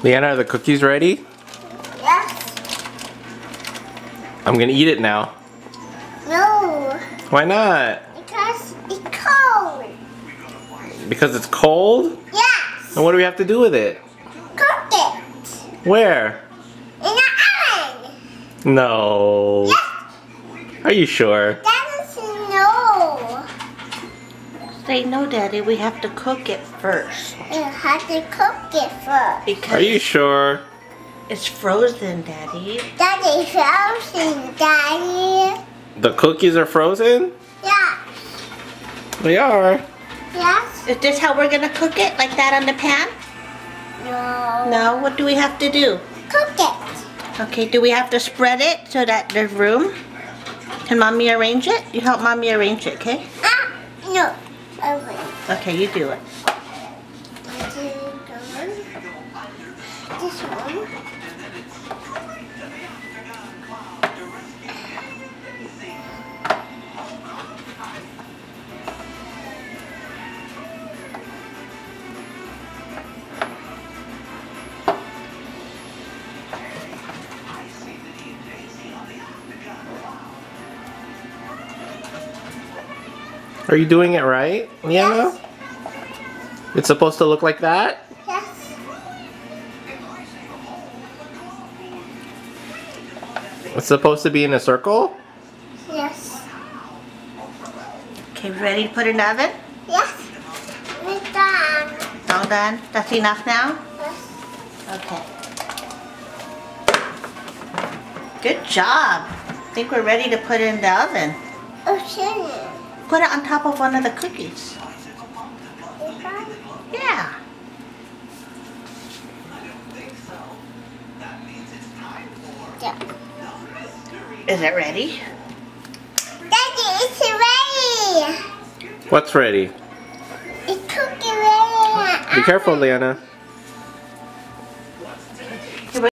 Leanna, are the cookies ready? Yes. I'm gonna eat it now. No. Why not? Because it's cold. Because it's cold? Yes. And what do we have to do with it? Cook it. Where? In the oven. No. Yes. Are you sure? That is no. Say no, Daddy. We have to cook it first. You have to cook it first. Because Are you sure? it's frozen, Daddy. That is frozen, Daddy. The cookies are frozen? Yes. They are. Yes. Is this how we're gonna cook it? Like that on the pan? No. No. What do we have to do? Cook it. Okay. Do we have to spread it so that there's room? Can Mommy arrange it? You help Mommy arrange it, okay? No. Okay. Okay, you do it. This one. Are you doing it right, Leanna? Yes. It's supposed to look like that? Yes. It's supposed to be in a circle? Yes. Okay, ready to put it in the oven? Yes. We're done. All done? That's enough now? Yes. Okay. Good job. I think we're ready to put it in the oven. Okay. Put it on top of one of the cookies. Yeah. Yeah. Is it ready? Daddy, it's ready. What's ready? It's cookie ready. Be careful, Leanna.